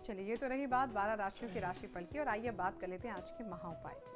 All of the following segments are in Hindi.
चलिए, ये तो रही बात 12 राशियों की राशिफल की, और आइए बात कर लेते हैं आज के महा उपाय की।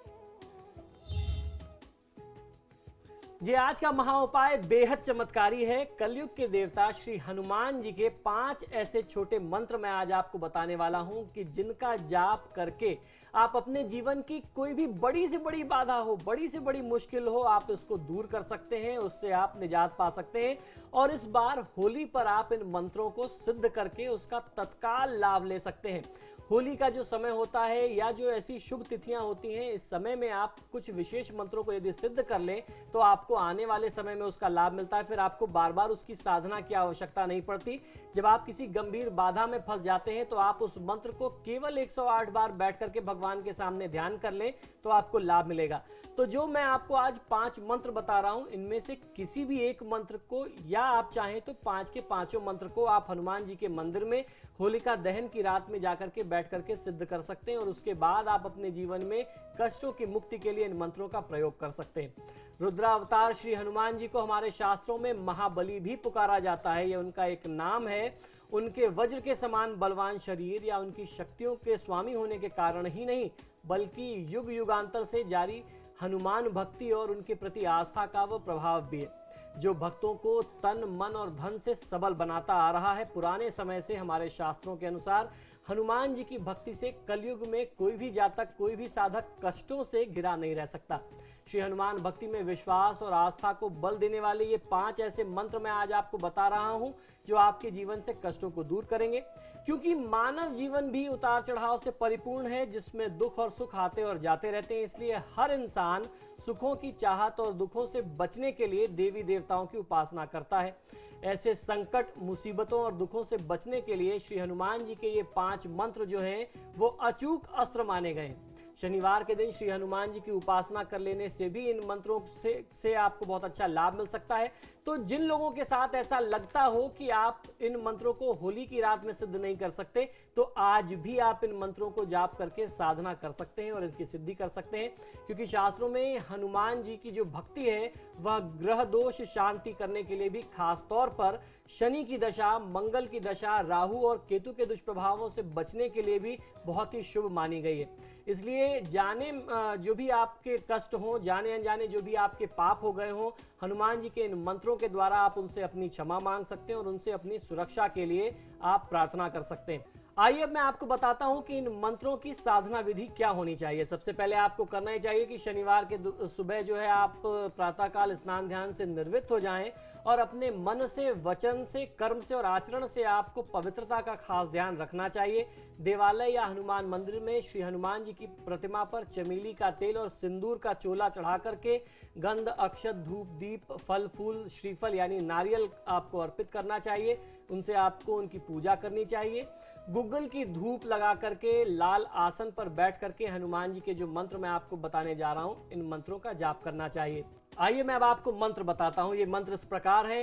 जी, आज का महा उपाय बेहद चमत्कारी है। कलयुग के देवता श्री हनुमान जी के 5 ऐसे छोटे मंत्र मैं आज आपको बताने वाला हूं कि जिनका जाप करके आप अपने जीवन की कोई भी बड़ी से बड़ी बाधा हो, बड़ी से बड़ी मुश्किल हो, आप उसको दूर कर सकते हैं, उससे आप निजात पा सकते हैं। और इस बार होली पर आप इन मंत्रों को सिद्ध करके उसका तत्काल लाभ ले सकते हैं। होली का जो समय होता है या जो ऐसी शुभ तिथियां होती हैं, इस समय में आप कुछ विशेष मंत्रों को यदि सिद्ध कर लें तो आपको आने वाले समय में उसका लाभ मिलता है। फिर आपको बार बार उसकी साधना की आवश्यकता नहीं पड़ती। जब आप किसी गंभीर बाधा में फंस जाते हैं तो आप उस मंत्र को केवल 108 बार बैठ करके भगवान के सामने ध्यान कर लें तो आपको लाभ मिलेगा। तो जो मैं आपको आज 5 मंत्र बता रहा हूं, इनमें से किसी भी एक मंत्र को, या आप चाहें तो 5 के पांचों मंत्र को आप हनुमान जी के मंदिर में होलिका दहन की रात में जाकर के बैठ करके सिद्ध कर सकते हैं, और उसके बाद आप अपने जीवन में कष्टों की मुक्ति के लिए इन मंत्रों का प्रयोग कर सकते हैं। रुद्रावतार श्री हनुमान जी को हमारे शास्त्रों में महाबली भी पुकारा जाता है। यह उनका एक नाम है। उनके वज्र के समान बलवान शरीर या उनकी शक्तियों के स्वामी होने के कारण ही नहीं, बल्कि युग युगांतर से जारी हनुमान भक्ति और उनके प्रति आस्था का वह प्रभाव भी है जो भक्तों को तन, मन और धन से सबल बनाता आ रहा है। पुराने समय से हमारे शास्त्रों के अनुसार हनुमान जी की भक्ति से कलयुग में कोई भी जातक, कोई भी साधक कष्टों से घिरा नहीं रह सकता। श्री हनुमान भक्ति में विश्वास और आस्था को बल देने वाले ये 5 ऐसे मंत्र मैं आज आपको बता रहा हूं जो आपके जीवन से कष्टों को दूर करेंगे। क्योंकि मानव जीवन भी उतार चढ़ाव से परिपूर्ण है, जिसमें दुख और सुख आते और जाते रहते हैं। इसलिए हर इंसान सुखों की चाहत और दुखों से बचने के लिए देवी देवताओं की उपासना करता है। ऐसे संकट, मुसीबतों और दुखों से बचने के लिए श्री हनुमान जी के ये 5 मंत्र जो हैं वो अचूक अस्त्र माने गए हैं। शनिवार के दिन श्री हनुमान जी की उपासना कर लेने से भी इन मंत्रों से आपको बहुत अच्छा लाभ मिल सकता है। तो जिन लोगों के साथ ऐसा लगता हो कि आप इन मंत्रों को होली की रात में सिद्ध नहीं कर सकते, तो आज भी आप इन मंत्रों को जाप करके साधना कर सकते हैं और इसकी सिद्धि कर सकते हैं। क्योंकि शास्त्रों में हनुमान जी की जो भक्ति है वह ग्रह दोष शांति करने के लिए भी, खास तौर पर शनि की दशा, मंगल की दशा, राहु और केतु के दुष्प्रभावों से बचने के लिए भी बहुत ही शुभ मानी गई है। इसलिए जाने जो भी आपके कष्ट हो, जाने अनजाने जो भी आपके पाप हो गए हो, हनुमान जी के इन मंत्रों के द्वारा आप उनसे अपनी क्षमा मांग सकते हैं और उनसे अपनी सुरक्षा के लिए आप प्रार्थना कर सकते हैं। आइए अब मैं आपको बताता हूं कि इन मंत्रों की साधना विधि क्या होनी चाहिए। सबसे पहले आपको करना ही चाहिए कि शनिवार के सुबह जो है आप प्रातःकाल स्नान ध्यान से निर्वृत्त हो जाएं और अपने मन से, वचन से, कर्म से और आचरण से आपको पवित्रता का खास ध्यान रखना चाहिए। देवालय या हनुमान मंदिर में श्री हनुमान जी की प्रतिमा पर चमेली का तेल और सिंदूर का चोला चढ़ा करके गंध, अक्षत, धूप, दीप, फल, फूल, श्रीफल यानी नारियल आपको अर्पित करना चाहिए। उनसे आपको उनकी पूजा करनी चाहिए। गुग्गल की धूप लगा करके लाल आसन पर बैठ करके हनुमान जी के जो मंत्र मैं आपको बताने जा रहा हूं, इन मंत्रों का जाप करना चाहिए। आइए मैं अब आपको मंत्र बताता हूं। ये मंत्र इस प्रकार है।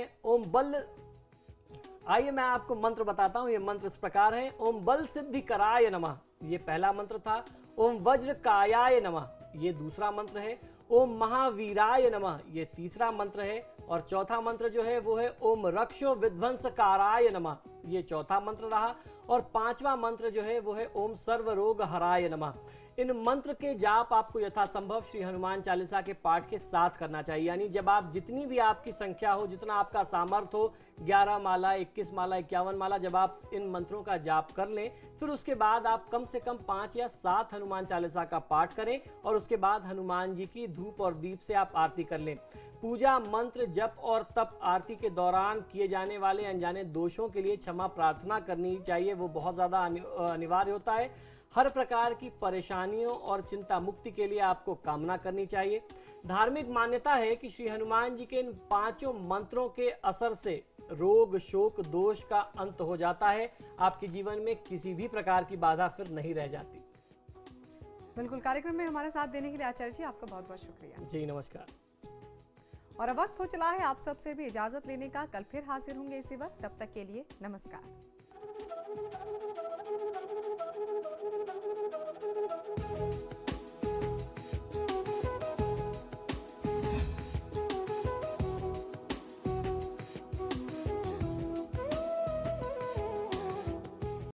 आइए मैं आपको मंत्र बताता हूं। ये मंत्र इस प्रकार है। ओम बल सिद्धि कराय नमः, ये पहला मंत्र था। ओम वज्र कायाय नमः, ये दूसरा मंत्र है। ओम महावीराय नमः, ये तीसरा मंत्र है। और चौथा मंत्र जो है वो है ओम रक्षो विध्वंसकाराय नमः, ये चौथा मंत्र रहा। और पांचवा मंत्र जो है वो है ओम सर्व रोग हराय नमः। इन मंत्र के जाप आपको यथासंभव श्री हनुमान चालीसा के पाठ के साथ करना चाहिए। यानी जब आप, जितनी भी आपकी संख्या हो, जितना आपका सामर्थ्य हो, 11 माला, 21 माला, 51 माला, जब आप इन मंत्रों का जाप कर लें, फिर उसके बाद आप कम से कम 5 या 7 हनुमान चालीसा का पाठ करें और उसके बाद हनुमान जी की धूप और दीप से आप आरती कर लें। पूजा, मंत्र, जप और तप आरती के दौरान किए जाने वाले अनजाने दोषों के लिए क्षमा प्रार्थना करनी चाहिए। वो बहुत ज्यादा अनिवार्य होता है। हर प्रकार की परेशानियों और चिंता मुक्ति के लिए आपको कामना करनी चाहिए। धार्मिक मान्यता है कि श्री हनुमान जी के इन 5 मंत्रों के असर से रोग, शोक, दोष का अंत हो जाता है। आपके जीवन में किसी भी प्रकार की बाधा फिर नहीं रह जाती। बिल्कुल, कार्यक्रम में हमारे साथ देने के लिए आचार्य जी आपका बहुत बहुत शुक्रिया। जी नमस्कार। और अब वक्त हो चला है आप सबसे भी इजाजत लेने का। कल फिर हाजिर होंगे इसी वक्त, तब तक के लिए नमस्कार।